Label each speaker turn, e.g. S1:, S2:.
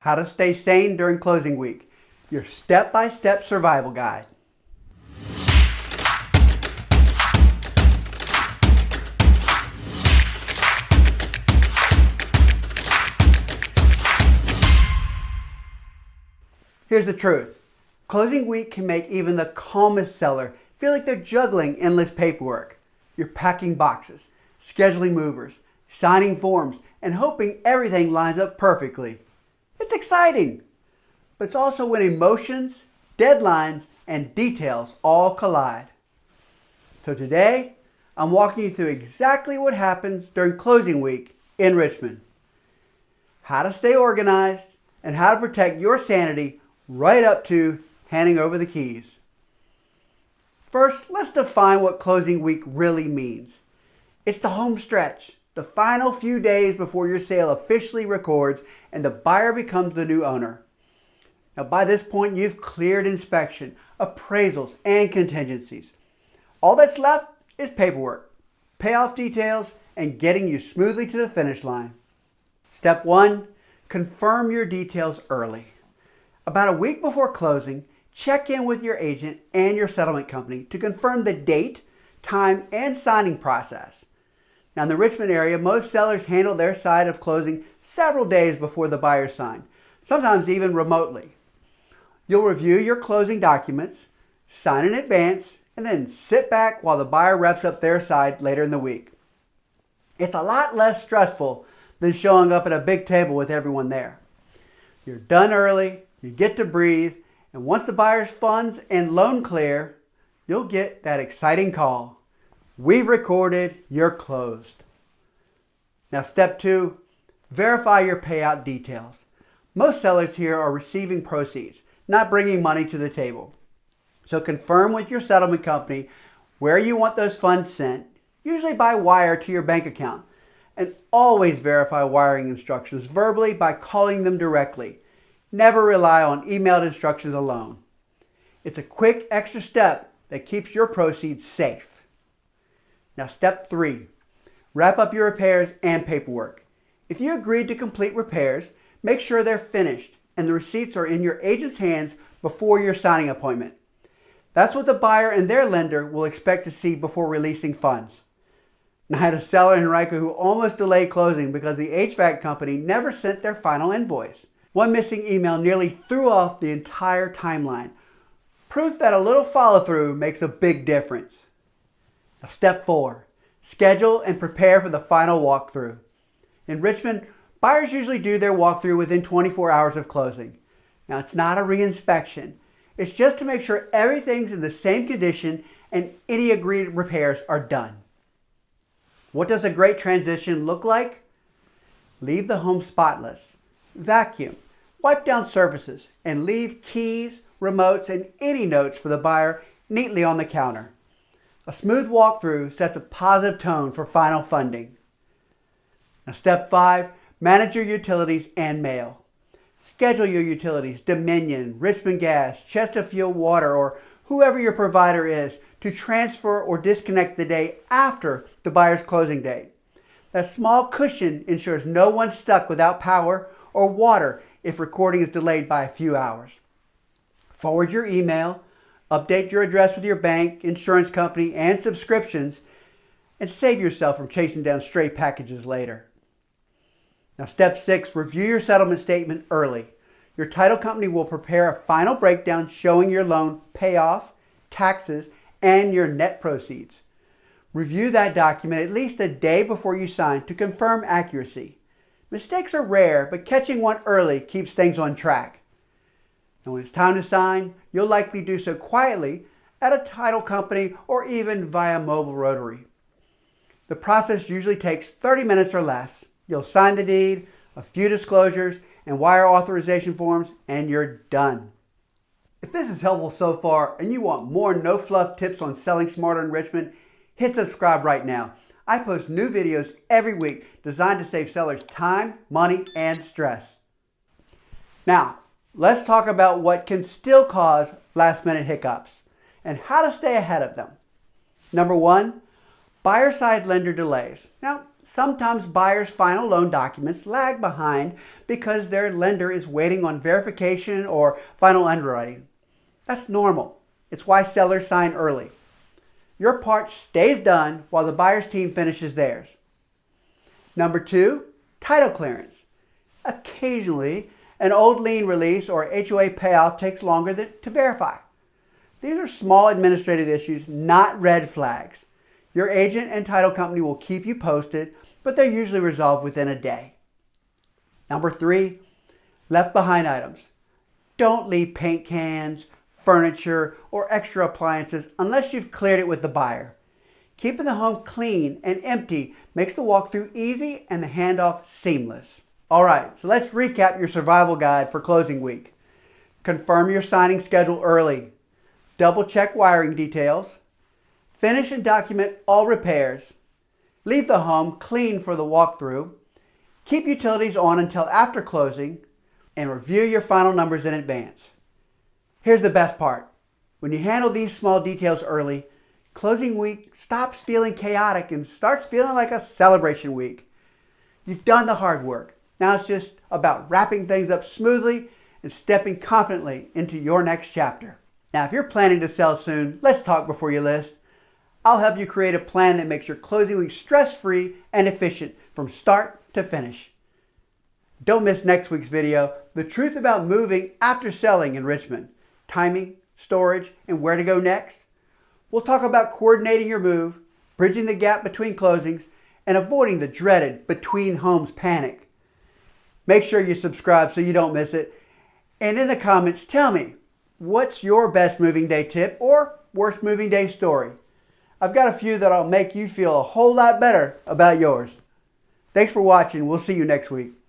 S1: How to Stay Sane During Closing Week, your step-by-step survival guide. Here's the truth. Closing week can make even the calmest seller feel like they're juggling endless paperwork. You're packing boxes, scheduling movers, signing forms, and hoping everything lines up perfectly. It's exciting, but it's also when emotions, deadlines, and details all collide. So today, I'm walking you through exactly what happens during closing week in Richmond. How to stay organized and how to protect your sanity right up to handing over the keys. First, let's define what closing week really means. It's the home stretch, the final few days before your sale officially records and the buyer becomes the new owner. Now, by this point, you've cleared inspection, appraisals, and contingencies. All that's left is paperwork, payoff details, and getting you smoothly to the finish line. Step 1, confirm your details early. About a week before closing, check in with your agent and your settlement company to confirm the date, time, and signing process. Now, in the Richmond area, most sellers handle their side of closing several days before the buyer signs, sometimes even remotely. You'll review your closing documents, sign in advance, and then sit back while the buyer wraps up their side later in the week. It's a lot less stressful than showing up at a big table with everyone there. You're done early, you get to breathe, and once the buyer's funds and loan clear, you'll get that exciting call. We've recorded, you're closed. Now, step 2, verify your payout details. Most sellers here are receiving proceeds, not bringing money to the table. So confirm with your settlement company where you want those funds sent, usually by wire to your bank account. And always verify wiring instructions verbally by calling them directly. Never rely on emailed instructions alone. It's a quick extra step that keeps your proceeds safe. Now, step 3, wrap up your repairs and paperwork. If you agreed to complete repairs, make sure they're finished and the receipts are in your agent's hands before your signing appointment. That's what the buyer and their lender will expect to see before releasing funds. Now, I had a seller, Henrico, who almost delayed closing because the HVAC company never sent their final invoice. One missing email nearly threw off the entire timeline. Proof that a little follow-through makes a big difference. Now, step 4, schedule and prepare for the final walkthrough. In Richmond, buyers usually do their walkthrough within 24 hours of closing. Now, it's not a re-inspection. It's just to make sure everything's in the same condition and any agreed repairs are done. What does a great transition look like? Leave the home spotless. Vacuum, wipe down surfaces, and leave keys, remotes, and any notes for the buyer neatly on the counter. A smooth walkthrough sets a positive tone for final funding. Now, step 5, manage your utilities and mail. Schedule your utilities, Dominion, Richmond Gas, Chesterfield Water, or whoever your provider is, to transfer or disconnect the day after the buyer's closing date. That small cushion ensures no one's stuck without power or water if recording is delayed by a few hours. Forward your email, update your address with your bank, insurance company, and subscriptions, and save yourself from chasing down stray packages later. Now, step 6, review your settlement statement early. Your title company will prepare a final breakdown showing your loan payoff, taxes, and your net proceeds. Review that document at least a day before you sign to confirm accuracy. Mistakes are rare, but catching one early keeps things on track. And when it's time to sign, you'll likely do so quietly at a title company or even via mobile rotary. The process usually takes 30 minutes or less. You'll sign the deed, a few disclosures, and wire authorization forms, and you're done. If this is helpful so far and you want more no-fluff tips on selling smarter in Richmond, hit subscribe right now. I post new videos every week designed to save sellers time, money, and stress. Now, let's talk about what can still cause last-minute hiccups and how to stay ahead of them. Number 1, buyer-side lender delays. Now, Sometimes buyers' final loan documents lag behind because their lender is waiting on verification or final underwriting. That's normal. It's why sellers sign early. Your part stays done while the buyer's team finishes theirs. Number 2, title clearance. Occasionally, an old lien release or HOA payoff takes longer to verify. These are small administrative issues, not red flags. Your agent and title company will keep you posted, but they're usually resolved within a day. Number 3, left behind items. Don't leave paint cans, furniture, or extra appliances unless you've cleared it with the buyer. Keeping the home clean and empty makes the walkthrough easy and the handoff seamless. All right, so let's recap your survival guide for closing week. Confirm your signing schedule early. Double check wiring details. Finish and document all repairs. Leave the home clean for the walkthrough. Keep utilities on until after closing. And review your final numbers in advance. Here's the best part. When you handle these small details early, closing week stops feeling chaotic and starts feeling like a celebration week. You've done the hard work. Now it's just about wrapping things up smoothly and stepping confidently into your next chapter. Now, if you're planning to sell soon, let's talk before you list. I'll help you create a plan that makes your closing week stress-free and efficient from start to finish. Don't miss next week's video, The Truth About Moving After Selling in Richmond. Timing, storage, and where to go next. We'll talk about coordinating your move, bridging the gap between closings, and avoiding the dreaded between homes panic. Make sure you subscribe so you don't miss it. And in the comments, tell me, what's your best moving day tip or worst moving day story? I've got a few that'll make you feel a whole lot better about yours. Thanks for watching. We'll see you next week.